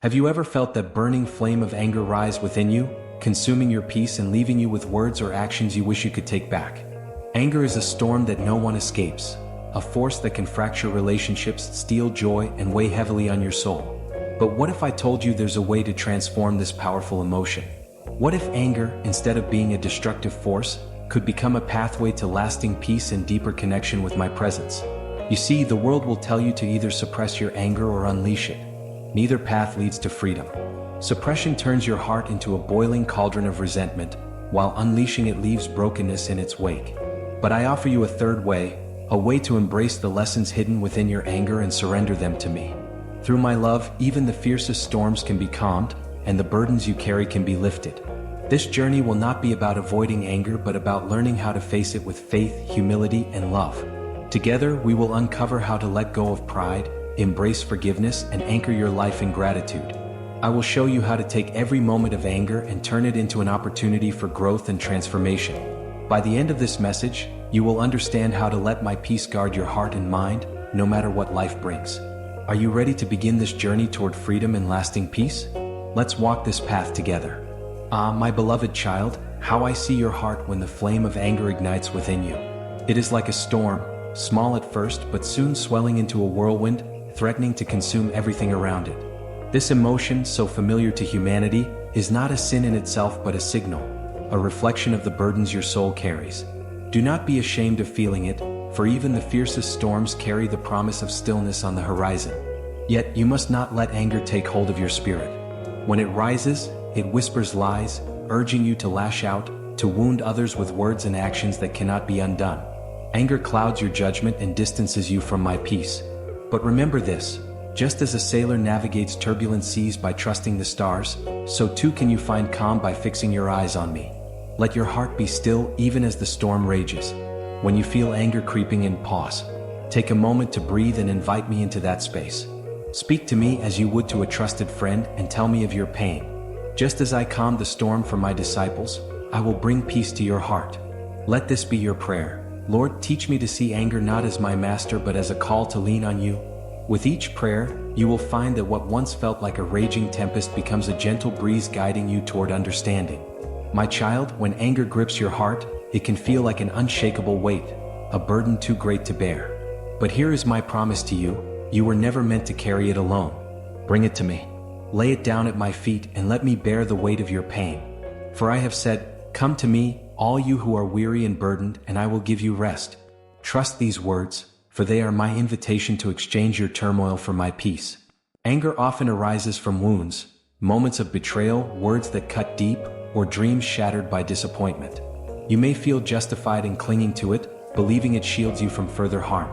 Have you ever felt that burning flame of anger rise within you, consuming your peace and leaving you with words or actions you wish you could take back? Anger is a storm that no one escapes, a force that can fracture relationships, steal joy, and weigh heavily on your soul. But what if I told you there's a way to transform this powerful emotion? What if anger, instead of being a destructive force, could become a pathway to lasting peace and deeper connection with my presence? You see, the world will tell you to either suppress your anger or unleash it. Neither path leads to freedom. Suppression turns your heart into a boiling cauldron of resentment, while unleashing it leaves brokenness in its wake. But I offer you a third way, a way to embrace the lessons hidden within your anger and surrender them to me. Through my love, even the fiercest storms can be calmed, and the burdens you carry can be lifted. This journey will not be about avoiding anger, but about learning how to face it with faith, humility, and love. Together, we will uncover how to let go of pride, embrace forgiveness, and anchor your life in gratitude. I will show you how to take every moment of anger and turn it into an opportunity for growth and transformation. By the end of this message, you will understand how to let my peace guard your heart and mind, no matter what life brings. Are you ready to begin this journey toward freedom and lasting peace? Let's walk this path together. Ah, my beloved child, how I see your heart when the flame of anger ignites within you. It is like a storm, small at first but soon swelling into a whirlwind, threatening to consume everything around it. This emotion, so familiar to humanity, is not a sin in itself but a signal, a reflection of the burdens your soul carries. Do not be ashamed of feeling it, for even the fiercest storms carry the promise of stillness on the horizon. Yet you must not let anger take hold of your spirit. When it rises, it whispers lies, urging you to lash out, to wound others with words and actions that cannot be undone. Anger clouds your judgment and distances you from my peace. But remember this, just as a sailor navigates turbulent seas by trusting the stars, so too can you find calm by fixing your eyes on me. Let your heart be still even as the storm rages. When you feel anger creeping in, pause. Take a moment to breathe and invite me into that space. Speak to me as you would to a trusted friend and tell me of your pain. Just as I calmed the storm for my disciples, I will bring peace to your heart. Let this be your prayer. Lord, teach me to see anger not as my master but as a call to lean on you. With each prayer, you will find that what once felt like a raging tempest becomes a gentle breeze guiding you toward understanding. My child, when anger grips your heart, it can feel like an unshakable weight, a burden too great to bear. But here is my promise to you, you were never meant to carry it alone. Bring it to me. Lay it down at my feet and let me bear the weight of your pain. For I have said, come to me, all you who are weary and burdened, and I will give you rest. Trust these words, for they are my invitation to exchange your turmoil for my peace. Anger often arises from wounds, moments of betrayal, words that cut deep, or dreams shattered by disappointment. You may feel justified in clinging to it, believing it shields you from further harm.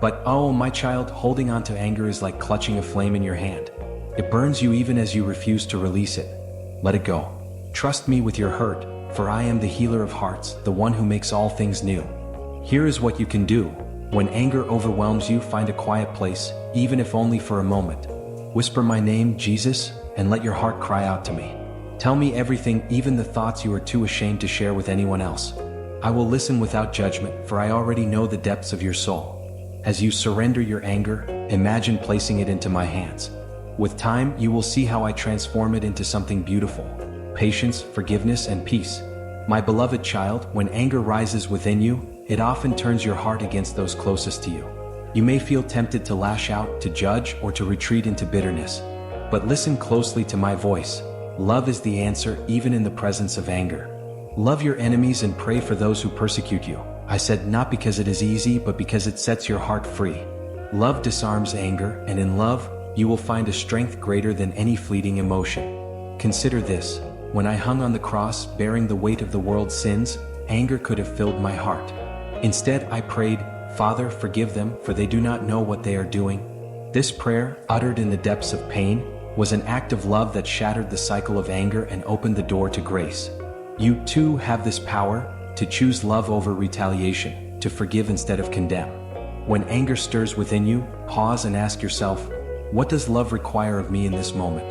But oh, my child, holding on to anger is like clutching a flame in your hand. It burns you even as you refuse to release it. Let it go. Trust me with your hurt, for I am the healer of hearts, the one who makes all things new. Here is what you can do. When anger overwhelms you, find a quiet place, even if only for a moment. Whisper my name, Jesus, and let your heart cry out to me. Tell me everything, even the thoughts you are too ashamed to share with anyone else. I will listen without judgment, for I already know the depths of your soul. As you surrender your anger, imagine placing it into my hands. With time, you will see how I transform it into something beautiful. Patience, forgiveness, and peace. My beloved child, when anger rises within you, it often turns your heart against those closest to you. You may feel tempted to lash out, to judge, or to retreat into bitterness. But listen closely to my voice. Love is the answer, even in the presence of anger. Love your enemies and pray for those who persecute you. I said not because it is easy, but because it sets your heart free. Love disarms anger, and in love, you will find a strength greater than any fleeting emotion. Consider this. When I hung on the cross, bearing the weight of the world's sins, anger could have filled my heart. Instead, I prayed, Father, forgive them, for they do not know what they are doing. This prayer, uttered in the depths of pain, was an act of love that shattered the cycle of anger and opened the door to grace. You too have this power, to choose love over retaliation, to forgive instead of condemn. When anger stirs within you, pause and ask yourself, what does love require of me in this moment?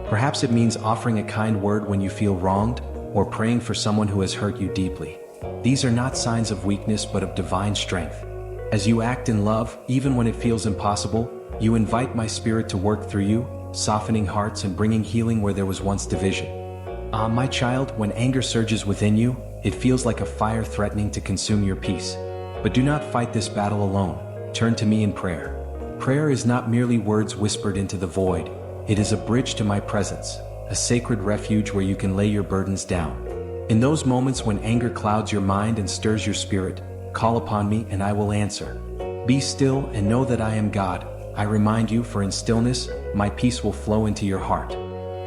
Perhaps it means offering a kind word when you feel wronged, or praying for someone who has hurt you deeply. These are not signs of weakness but of divine strength. As you act in love, even when it feels impossible, you invite my spirit to work through you, softening hearts and bringing healing where there was once division. My child, when anger surges within you, it feels like a fire threatening to consume your peace. But do not fight this battle alone. Turn to me in prayer. Prayer is not merely words whispered into the void. It is a bridge to my presence, a sacred refuge where you can lay your burdens down. In those moments when anger clouds your mind and stirs your spirit, call upon me and I will answer. Be still and know that I am God. I remind you, for in stillness, my peace will flow into your heart.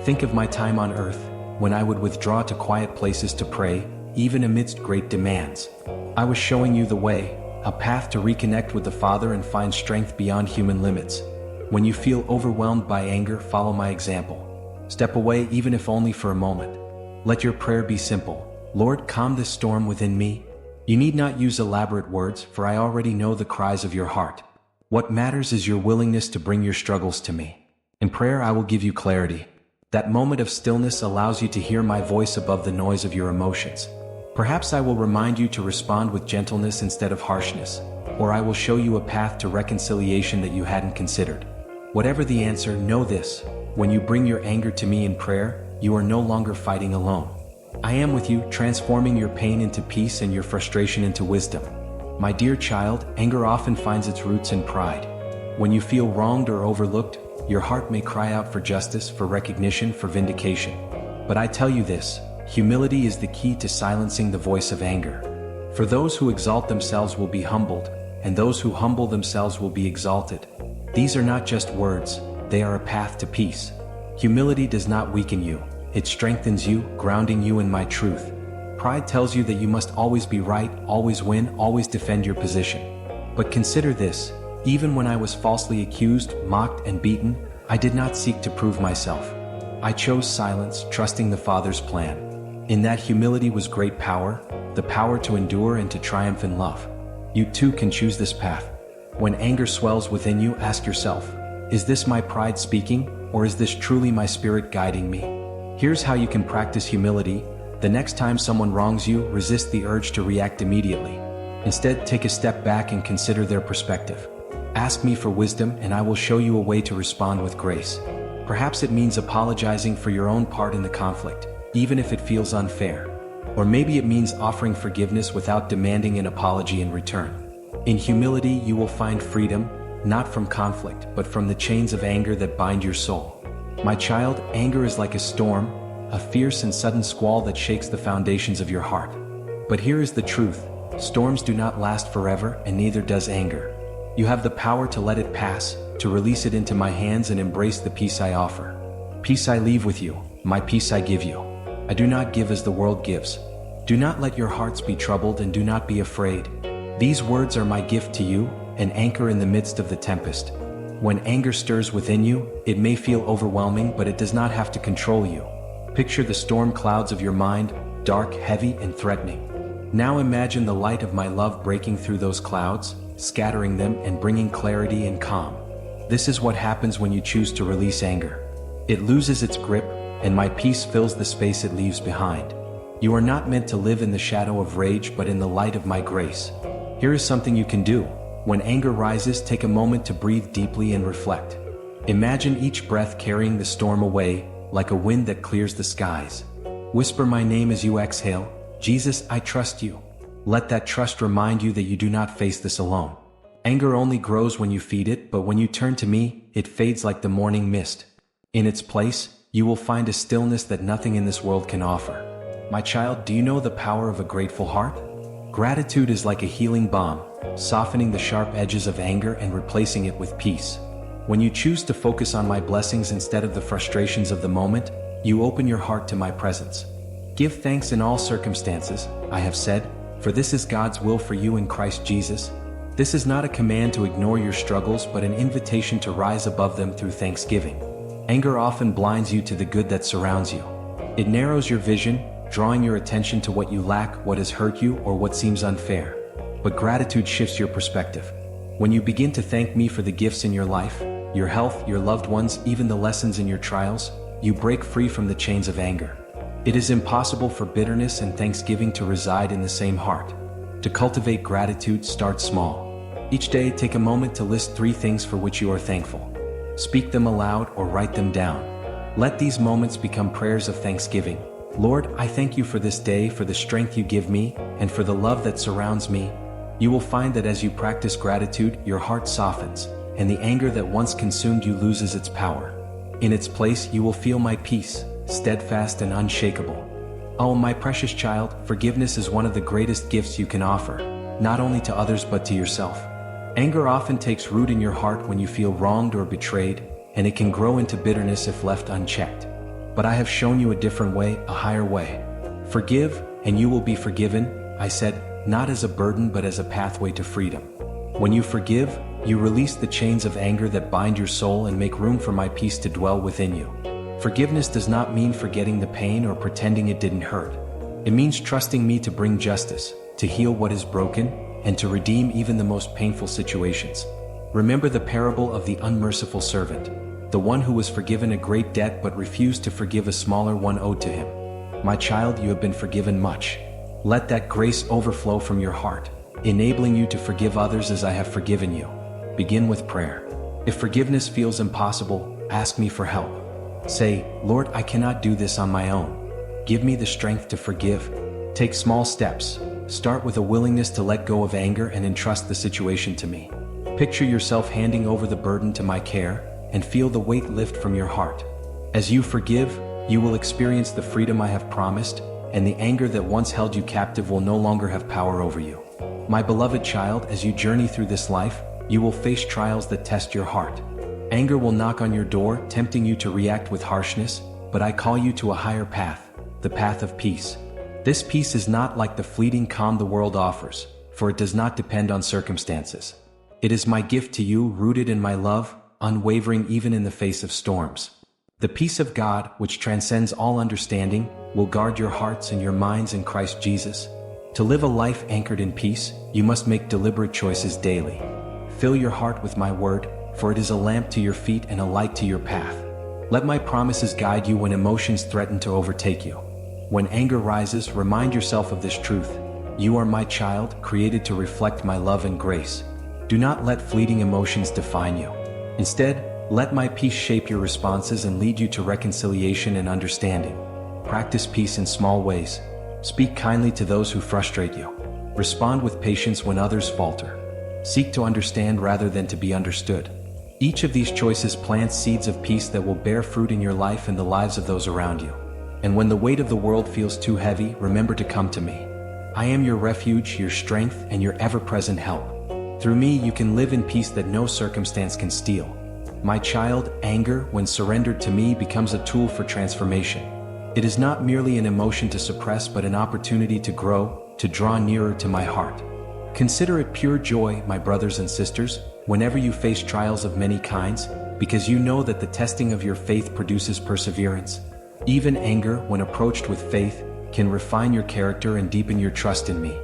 Think of my time on earth, when I would withdraw to quiet places to pray, even amidst great demands. I was showing you the way, a path to reconnect with the Father and find strength beyond human limits. When you feel overwhelmed by anger, follow my example. Step away, even if only for a moment. Let your prayer be simple. Lord, calm this storm within me. You need not use elaborate words, for I already know the cries of your heart. What matters is your willingness to bring your struggles to me. In prayer, I will give you clarity. That moment of stillness allows you to hear my voice above the noise of your emotions. Perhaps I will remind you to respond with gentleness instead of harshness, or I will show you a path to reconciliation that you hadn't considered. Whatever the answer, know this: when you bring your anger to me in prayer, you are no longer fighting alone. I am with you, transforming your pain into peace and your frustration into wisdom. My dear child, anger often finds its roots in pride. When you feel wronged or overlooked, your heart may cry out for justice, for recognition, for vindication. But I tell you this: humility is the key to silencing the voice of anger. For those who exalt themselves will be humbled, and those who humble themselves will be exalted. These are not just words, they are a path to peace. Humility does not weaken you, it strengthens you, grounding you in my truth. Pride tells you that you must always be right, always win, always defend your position. But consider this: even when I was falsely accused, mocked, and beaten, I did not seek to prove myself. I chose silence, trusting the Father's plan. In that humility was great power, the power to endure and to triumph in love. You too can choose this path. When anger swells within you, ask yourself, is this my pride speaking, or is this truly my spirit guiding me? Here's how you can practice humility. The next time someone wrongs you, resist the urge to react immediately. Instead, take a step back and consider their perspective. Ask me for wisdom, and I will show you a way to respond with grace. Perhaps it means apologizing for your own part in the conflict, even if it feels unfair. Or maybe it means offering forgiveness without demanding an apology in return. In humility, you will find freedom, not from conflict, but from the chains of anger that bind your soul. My child, anger is like a storm, a fierce and sudden squall that shakes the foundations of your heart. But here is the truth: storms do not last forever, and neither does anger. You have the power to let it pass, to release it into my hands and embrace the peace I offer. Peace I leave with you, my peace I give you. I do not give as the world gives. Do not let your hearts be troubled, and do not be afraid. These words are my gift to you, an anchor in the midst of the tempest. When anger stirs within you, it may feel overwhelming, but it does not have to control you. Picture the storm clouds of your mind, dark, heavy, and threatening. Now imagine the light of my love breaking through those clouds, scattering them and bringing clarity and calm. This is what happens when you choose to release anger. It loses its grip, and my peace fills the space it leaves behind. You are not meant to live in the shadow of rage, but in the light of my grace. Here is something you can do. When anger rises, take a moment to breathe deeply and reflect. Imagine each breath carrying the storm away, like a wind that clears the skies. Whisper my name as you exhale: Jesus, I trust you. Let that trust remind you that you do not face this alone. Anger only grows when you feed it, but when you turn to me, it fades like the morning mist. In its place, you will find a stillness that nothing in this world can offer. My child, do you know the power of a grateful heart? Gratitude is like a healing balm, softening the sharp edges of anger and replacing it with peace. When you choose to focus on my blessings instead of the frustrations of the moment, you open your heart to my presence. Give thanks in all circumstances, I have said, for this is God's will for you in Christ Jesus. This is not a command to ignore your struggles, but an invitation to rise above them through thanksgiving. Anger often blinds you to the good that surrounds you. It narrows your vision, drawing your attention to what you lack, what has hurt you, or what seems unfair. But gratitude shifts your perspective. When you begin to thank me for the gifts in your life, your health, your loved ones, even the lessons in your trials, you break free from the chains of anger. It is impossible for bitterness and thanksgiving to reside in the same heart. To cultivate gratitude, start small. Each day, take a moment to list 3 things for which you are thankful. Speak them aloud or write them down. Let these moments become prayers of thanksgiving. Lord, I thank you for this day, for the strength you give me, and for the love that surrounds me. You will find that as you practice gratitude, your heart softens, and the anger that once consumed you loses its power. In its place, you will feel my peace, steadfast and unshakable. Oh, my precious child, forgiveness is one of the greatest gifts you can offer, not only to others but to yourself. Anger often takes root in your heart when you feel wronged or betrayed, and it can grow into bitterness if left unchecked. But I have shown you a different way, a higher way. Forgive, and you will be forgiven, I said, not as a burden but as a pathway to freedom. When you forgive, you release the chains of anger that bind your soul and make room for my peace to dwell within you. Forgiveness does not mean forgetting the pain or pretending it didn't hurt. It means trusting me to bring justice, to heal what is broken, and to redeem even the most painful situations. Remember the parable of the unmerciful servant, the one who was forgiven a great debt but refused to forgive a smaller one owed to him. My child, you have been forgiven much. Let that grace overflow from your heart, enabling you to forgive others as I have forgiven you. Begin with prayer. If forgiveness feels impossible, ask me for help. Say, Lord, I cannot do this on my own. Give me the strength to forgive. Take small steps. Start with a willingness to let go of anger and entrust the situation to me. Picture yourself handing over the burden to my care, and feel the weight lift from your heart. As you forgive, you will experience the freedom I have promised, and the anger that once held you captive will no longer have power over you. My beloved child, as you journey through this life, you will face trials that test your heart. Anger will knock on your door, tempting you to react with harshness, but I call you to a higher path, the path of peace. This peace is not like the fleeting calm the world offers, for it does not depend on circumstances. It is my gift to you, rooted in my love, unwavering even in the face of storms. The peace of God, which transcends all understanding, will guard your hearts and your minds in Christ Jesus. To live a life anchored in peace, you must make deliberate choices daily. Fill your heart with my word, for it is a lamp to your feet and a light to your path. Let my promises guide you when emotions threaten to overtake you. When anger rises, remind yourself of this truth. You are my child, created to reflect my love and grace. Do not let fleeting emotions define you. Instead, let my peace shape your responses and lead you to reconciliation and understanding. Practice peace in small ways. Speak kindly to those who frustrate you. Respond with patience when others falter. Seek to understand rather than to be understood. Each of these choices plants seeds of peace that will bear fruit in your life and the lives of those around you. And when the weight of the world feels too heavy, remember to come to me. I am your refuge, your strength, and your ever-present help. Through me, you can live in peace that no circumstance can steal. My child, anger, when surrendered to me, becomes a tool for transformation. It is not merely an emotion to suppress, but an opportunity to grow, to draw nearer to my heart. Consider it pure joy, my brothers and sisters, whenever you face trials of many kinds, because you know that the testing of your faith produces perseverance. Even anger, when approached with faith, can refine your character and deepen your trust in me.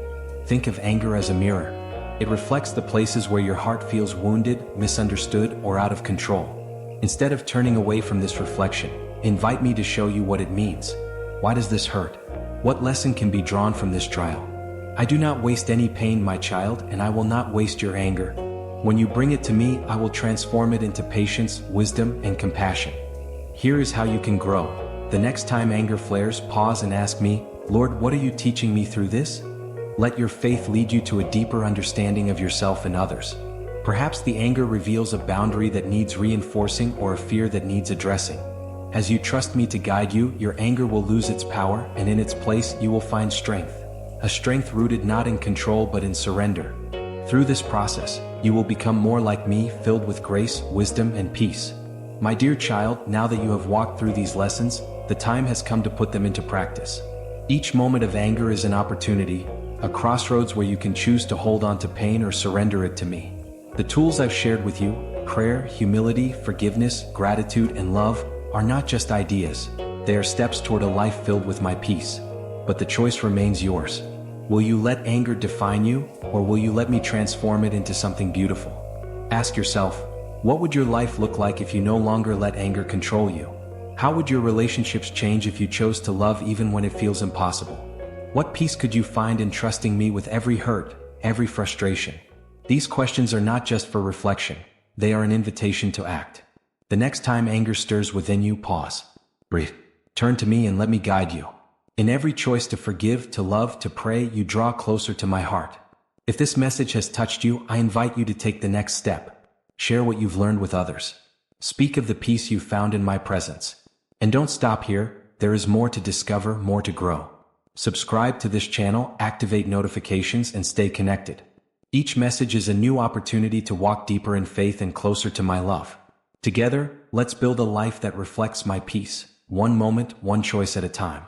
Think of anger as a mirror. It reflects the places where your heart feels wounded, misunderstood, or out of control. Instead of turning away from this reflection, invite me to show you what it means. Why does this hurt? What lesson can be drawn from this trial? I do not waste any pain, my child, and I will not waste your anger. When you bring it to me, I will transform it into patience, wisdom, and compassion. Here is how you can grow. The next time anger flares, pause and ask me, Lord, what are you teaching me through this? Let your faith lead you to a deeper understanding of yourself and others. Perhaps the anger reveals a boundary that needs reinforcing or a fear that needs addressing. As you trust me to guide you, your anger will lose its power, and in its place you will find strength. A strength rooted not in control but in surrender. Through this process, you will become more like me, filled with grace, wisdom, and peace. My dear child, now that you have walked through these lessons, the time has come to put them into practice. Each moment of anger is an opportunity, a crossroads where you can choose to hold on to pain or surrender it to me. The tools I've shared with you, prayer, humility, forgiveness, gratitude, and love, are not just ideas. They are steps toward a life filled with my peace. But the choice remains yours. Will you let anger define you, or will you let me transform it into something beautiful? Ask yourself, what would your life look like if you no longer let anger control you? How would your relationships change if you chose to love even when it feels impossible? What peace could you find in trusting me with every hurt, every frustration? These questions are not just for reflection. They are an invitation to act. The next time anger stirs within you, pause. Breathe. Turn to me and let me guide you. In every choice to forgive, to love, to pray, you draw closer to my heart. If this message has touched you, I invite you to take the next step. Share what you've learned with others. Speak of the peace you found in my presence. And don't stop here. There is more to discover, more to grow. Subscribe to this channel, activate notifications, and stay connected. Each message is a new opportunity to walk deeper in faith and closer to my love. Together, let's build a life that reflects my peace, one moment, one choice at a time.